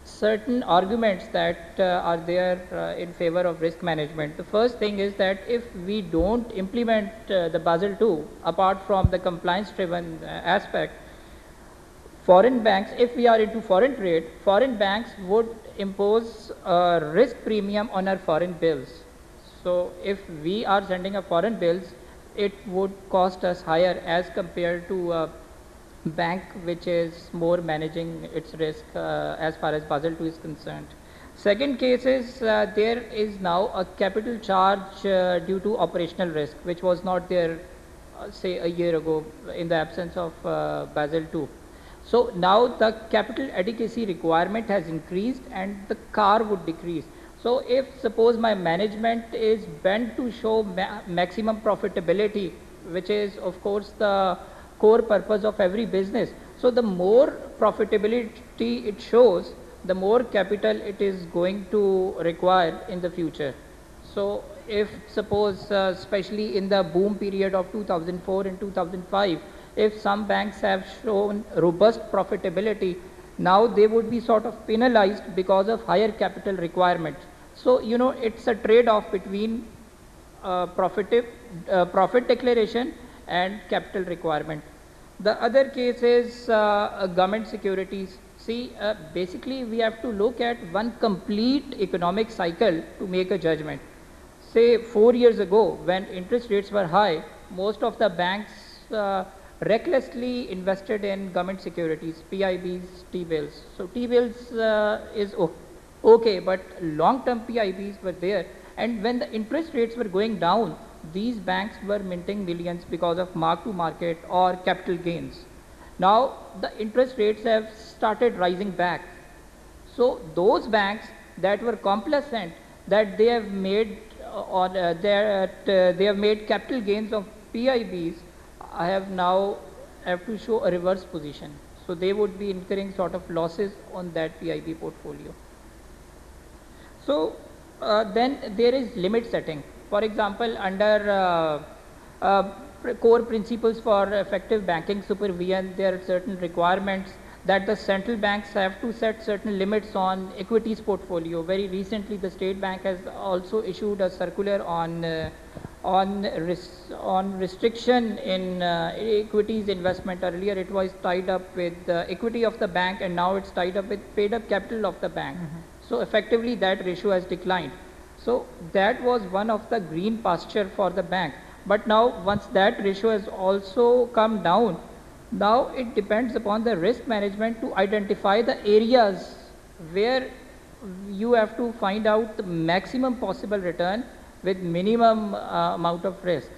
certain arguments that are there in favor of risk management. The first thing is that if we don't implement the Basel II, apart from the compliance-driven aspect, foreign banks, if we are into foreign trade, foreign banks would impose a risk premium on our foreign bills. So if we are sending a foreign bills, it would cost us higher as compared to a bank which is more managing its risk as far as Basel II is concerned. Second case is there is now a capital charge due to operational risk, which was not there say a year ago in the absence of Basel II. So now the capital adequacy requirement has increased and the CAR would decrease. So if suppose my management is bent to show maximum profitability, which is of course the core purpose of every business. So the more profitability it shows, the more capital it is going to require in the future. So if suppose especially in the boom period of 2004 and 2005, if some banks have shown robust profitability, now they would be sort of penalized because of higher capital requirement. So it's a trade-off between profit declaration and capital requirement. The other case is government securities. See, basically we have to look at one complete economic cycle to make a judgment. Say 4 years ago, when interest rates were high, most of the banks recklessly invested in government securities, PIBs, T-bills. So T-bills is okay, but long-term PIBs were there. And when the interest rates were going down, these banks were minting millions because of mark-to-market or capital gains. Now the interest rates have started rising back. So those banks that were complacent, that they have made they have made capital gains of PIBs, I have now have to show a reverse position. So they would be incurring sort of losses on that PIB portfolio. So then there is limit setting. For example, under core principles for effective banking supervision, there are certain requirements that the central banks have to set certain limits on equities portfolio. Very recently, the State Bank has also issued a circular on restriction in equities investment. Earlier, it was tied up with the equity of the bank, and now it's tied up with paid up capital of the bank. So effectively, that ratio has declined. So that was one of the green pasture for the bank. But now, once that ratio has also come down, now it depends upon the risk management to identify the areas where you have to find out the maximum possible return with minimum amount of risk.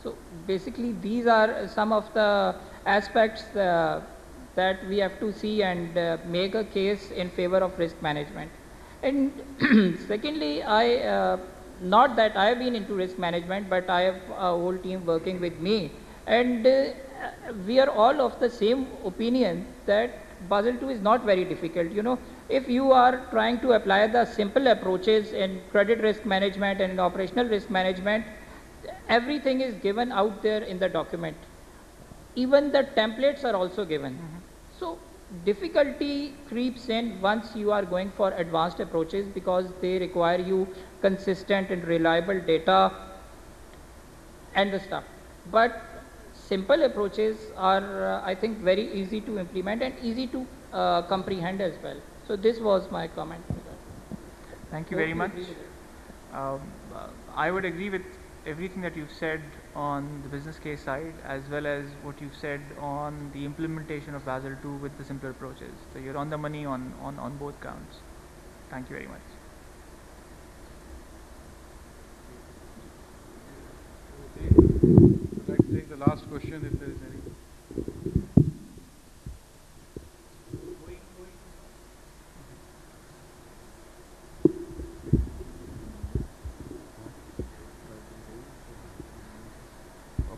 So basically these are some of the aspects that we have to see and make a case in favor of risk management. And secondly, not that I have been into risk management, but I have a whole team working with me, and we are all of the same opinion that Basel II is not very difficult. You know, if you are trying to apply the simple approaches in credit risk management and in operational risk management, everything is given out there in the document. Even the templates are also given. So difficulty creeps in once you are going for advanced approaches, because they require you consistent and reliable data and the stuff. But simple approaches are, I think, very easy to implement and easy to comprehend as well. So this was my comment. Thank you very much. I would agree with everything that you've said on the business case side, as well as what you've said on the implementation of Basel II with the simpler approaches. So you're on the money on both counts. Thank you very much. I'd like to take the last question if there is any.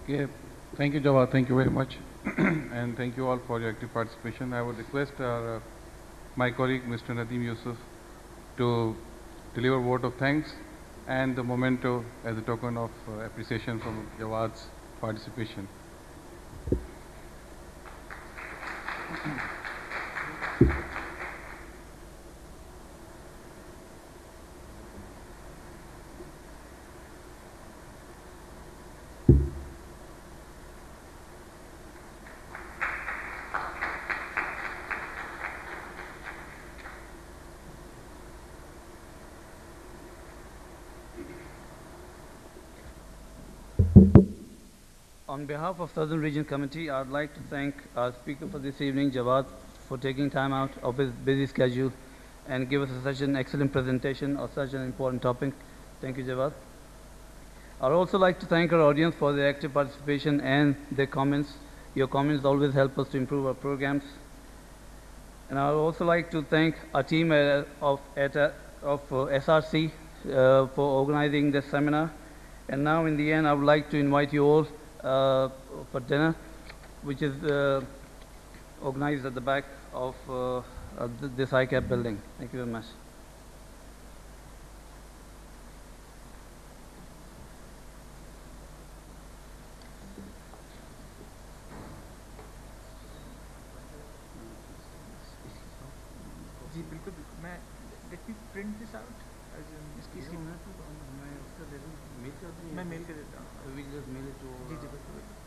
Okay, thank you, Jawad. Thank you very much, and thank you all for your active participation. I would request my colleague, Mr. Nadeem Yusuf, to deliver a vote of thanks and the memento as a token of appreciation from Jawad's participation. On behalf of Southern Region Committee, I'd like to thank our speaker for this evening, Jawad, for taking time out of his busy schedule and give us such an excellent presentation of such an important topic. Thank you, Jawad. I'd also like to thank our audience for their active participation and their comments. Your comments always help us to improve our programs. And I would also like to thank our team of SRC for organizing this seminar. And now in the end, I would like to invite you all for dinner, which is organized at the back of this ICAP building. Thank you very much. जी बिल्कुल बिल्कुल मैं let me print this out. इसकी मैं mail के देता हूँ। We just mail it to